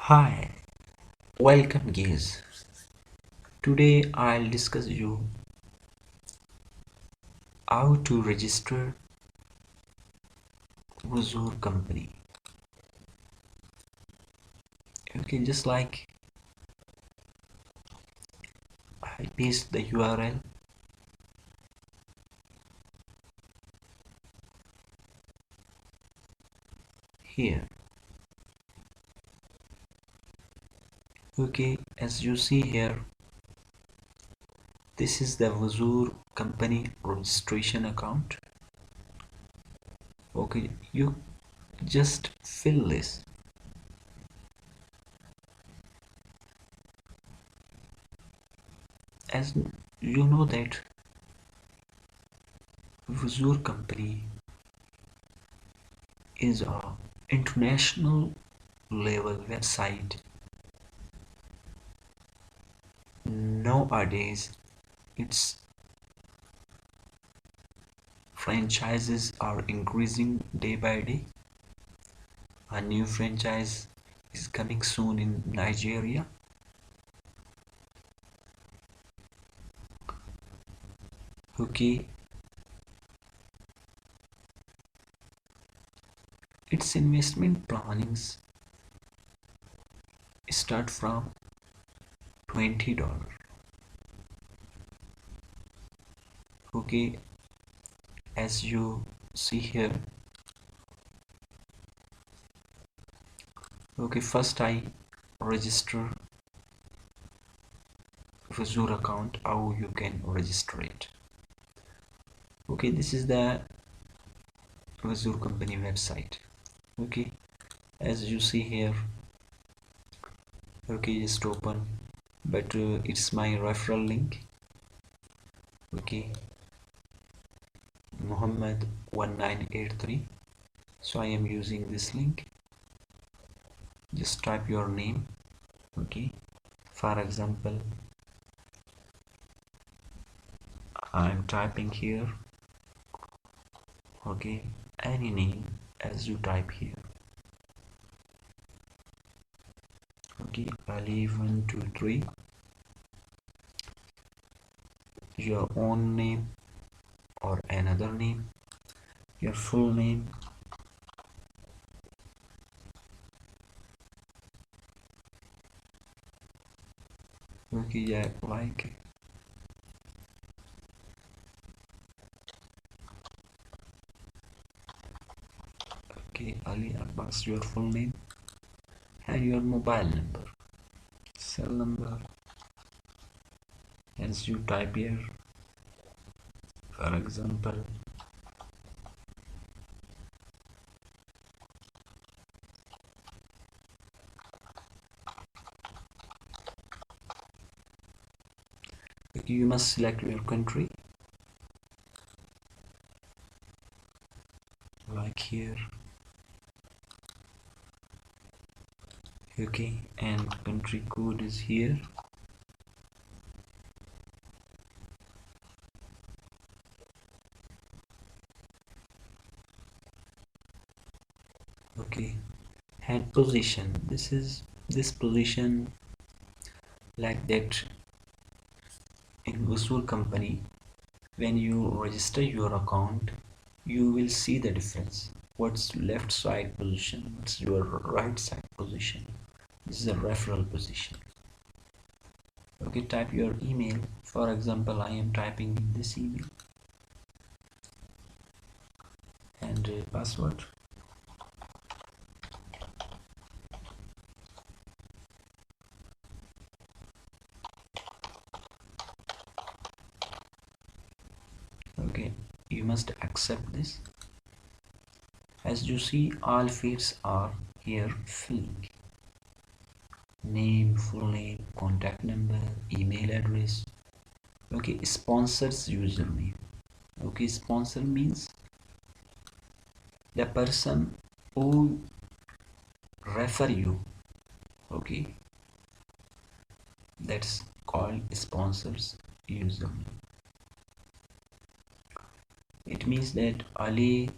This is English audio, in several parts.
Hi, welcome guys. Today I'll discuss you how to register Wozur company. Okay, just like I paste the URL here. Okay, as you see here, this is the Wozur company registration account. Okay, you just fill this. As you know that Wozur company is a international level website. Nowadays, its franchises are increasing day by day. A new franchise is coming soon in Nigeria. Okay, its investment plannings start from $20. Okay, as you see here. Okay, first I register Wozur account. How you can register it? Okay, this is the Wozur company website. Okay, as you see here. Okay, just open, but it's my referral link. Okay, Muhammad 1983. So I am using this link. Just type your name. Okay, for example, I'm typing here. Okay, any name as you type here. Okay, Ali 123. Your own name or another name, your full name. Okay, yeah, like okay, Ali Abbas, your full name and your mobile number, cell number as you type here. For example, you must select your country like here. Okay, and country code is here. Okay, and position, this position like that in Wozur company. When you register your account, you will see the difference. What's left side position, what's your right side position. This is a referral position. Okay, type your email. For example, I am typing in this email and password. Okay, you must accept this. As you see, all fields are here filling. Name, full name, contact number, email address. Okay, sponsors username. Okay, sponsor means the person who refer you. Okay, that's called sponsors username. It means that Ali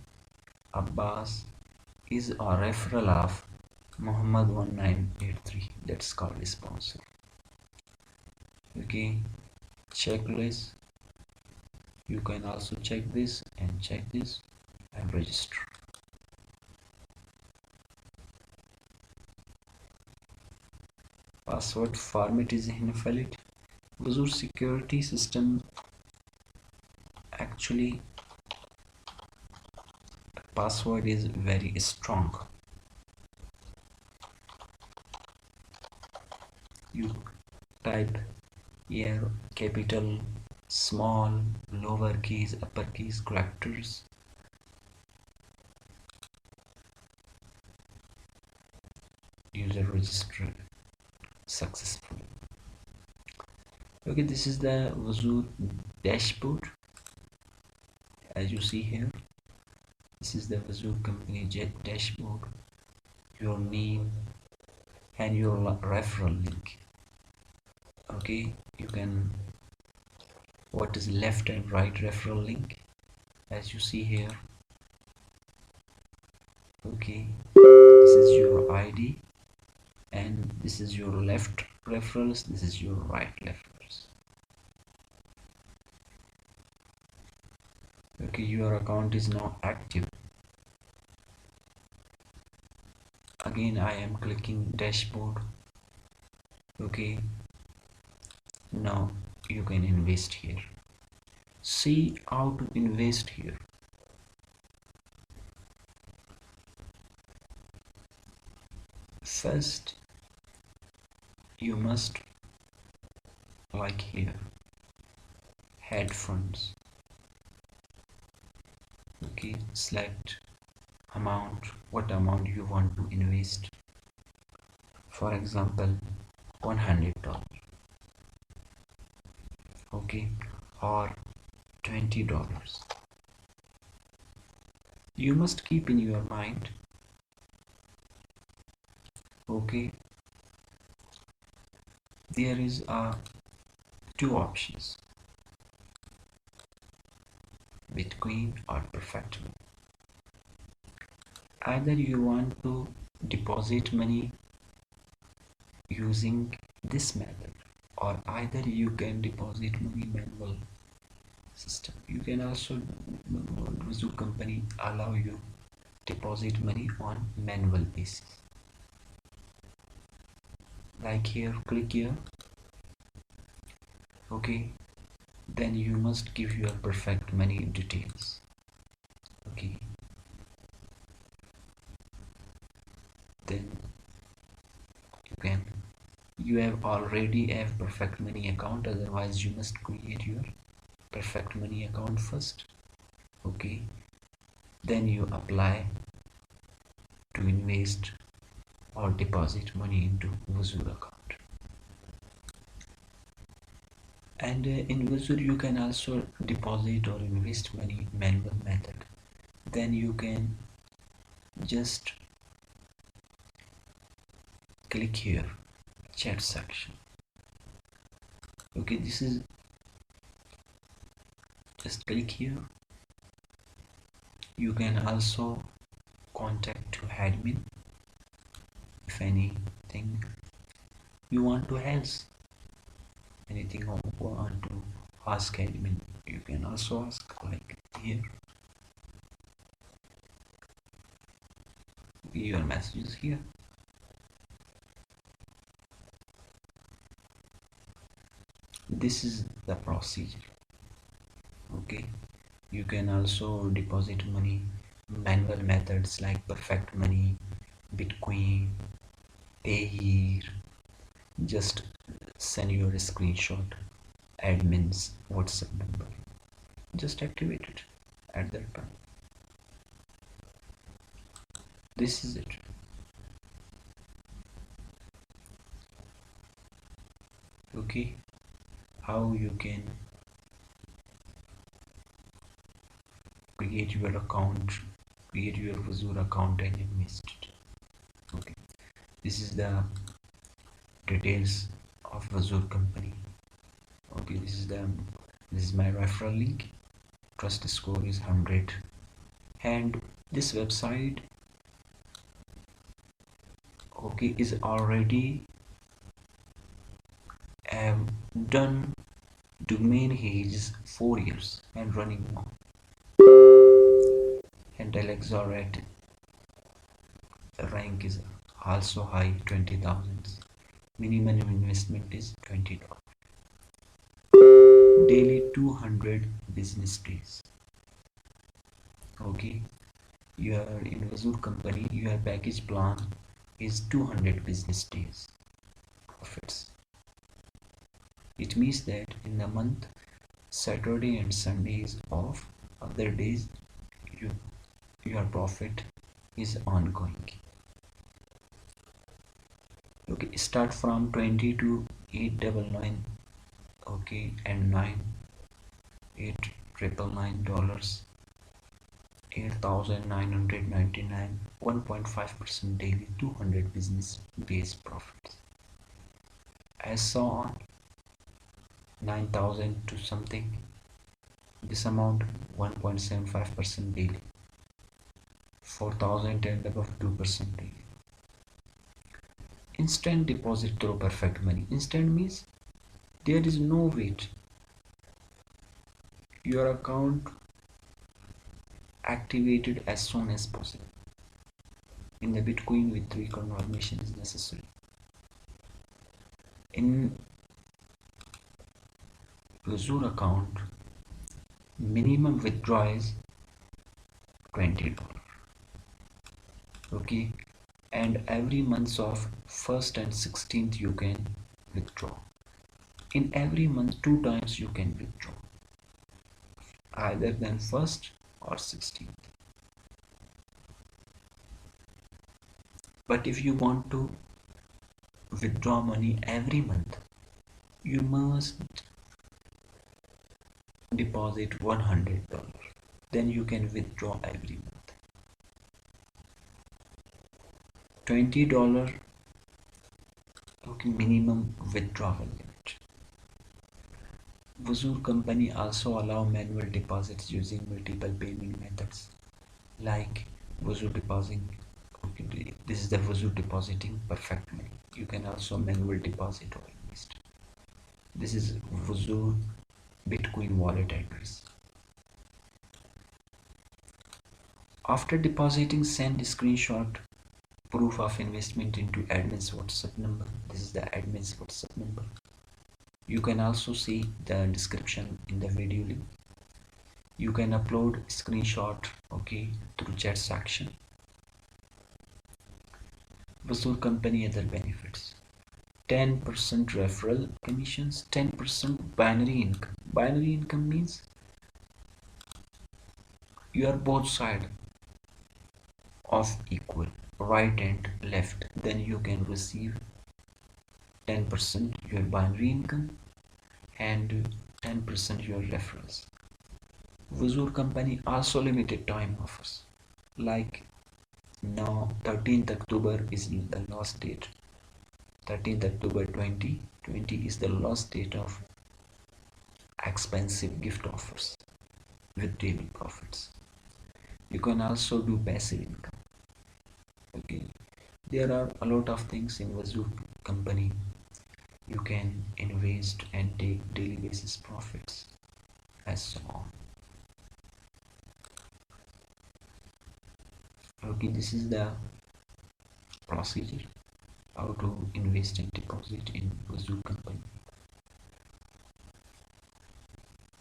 Abbas is a referral of Muhammad 1983, that's called a sponsor. Okay, checklist, you can also check this and check this and register. Password format is invalid. Wozur security system actually password is very strong. You type here capital, small, lower keys, upper keys, characters. User registered successfully. Okay, this is the Wozur dashboard. As you see here, this is the Wozur company dashboard. Your name and your referral link. Okay, you can, what is left and right referral link, as you see here. Okay, this is your ID and this is your left referrals, this is your right referrals. Okay, your account is now active. Again I am clicking dashboard. Okay, now you can invest here. See how to invest here. First you must, like here, head funds. Okay, select amount, what amount you want to invest. For example, $100. Okay, or $20. You must keep in your mind. Okay, there is two options, Bitcoin or perfect money. Either you want to deposit money using this method, or either you can deposit money manual system. You can also, Wozur company allow you deposit money on manual basis. Like here, click here. Okay, then you must give your perfect money details. Okay, then you have already have perfect money account, otherwise you must create your perfect money account first. Okay, then you apply to invest or deposit money into Wozur account. And in Wozur you can also deposit or invest money manual method. Then you can just click here, chat section. Okay, this is, just click here. You can also contact to admin if anything you want to ask, anything you want to ask admin, you can also ask, like here. Your messages here. This is the procedure. Okay, you can also deposit money manual methods like perfect money, Bitcoin, pay here. Just send your screenshot, admin's WhatsApp number, just activate it at that time. This is it. Okay, how you can create your account, create your Wozur account and invest it. Okay, this is the details of Wozur company. Okay, this is my referral link. Trust score is 100, and this website, okay, is already done domain. He is 4 years and running now, and Alexa rate rank is also high, 20,000. Minimum investment is $20. Daily 200 business days. Okay, your in Wozur company, your package plan is 200 business days profits. It means that in the month, Saturday and Sunday is off. Other days, your profit is ongoing. Okay, start from 20 to 899. Okay, and 9,899 $8,999, 1.5% daily, 200 business days profits. I saw 9,000 to something. This amount 1.75% daily. 4,000 and above 2% daily. Instant deposit through perfect money. Instant means there is no wait. Your account activated as soon as possible. In the Bitcoin, with 3 confirmation is necessary. In Wozur account, minimum withdrawal is $20. Okay, and every month of 1st and 16th you can withdraw. In every month 2 times you can withdraw, either than 1st or 16th. But if you want to withdraw money every month, you must deposit $100. Then you can withdraw every month. $20 okay, minimum withdrawal limit. Wozur company also allow manual deposits using multiple payment methods like Wozur depositing. Okay, this is the Wozur depositing perfect money. You can also manual deposit or invest. This is Wozur Bitcoin wallet address. After depositing, send screenshot proof of investment into admin's WhatsApp number. This is the admin's WhatsApp number. You can also see the description in the video link. You can upload screenshot okay through chat section. Wozur company other benefits: 10% referral commissions, 10% binary income. Binary income means you are both sides of equal, right and left, then you can receive 10% your binary income and 10% your referrals. Wozur company also limited time offers, like now 13th October is the last date. 13th October 2020 is the last date of expensive gift offers with daily profits. You can also do passive income. Okay, there are a lot of things in Wozur company. You can invest and take daily basis profits as so on. Okay, this is the procedure how to invest and deposit in Wozur company.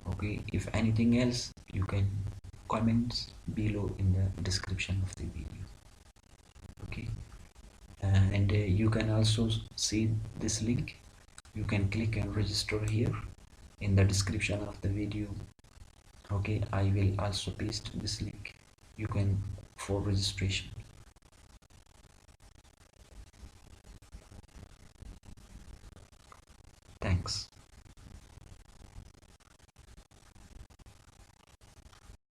Okay, if anything else you can comments below in the description of the video. Okay, and you can also see this link. You can click and register here in the description of the video. Okay, I will also paste this link. You can for registration. Thanks.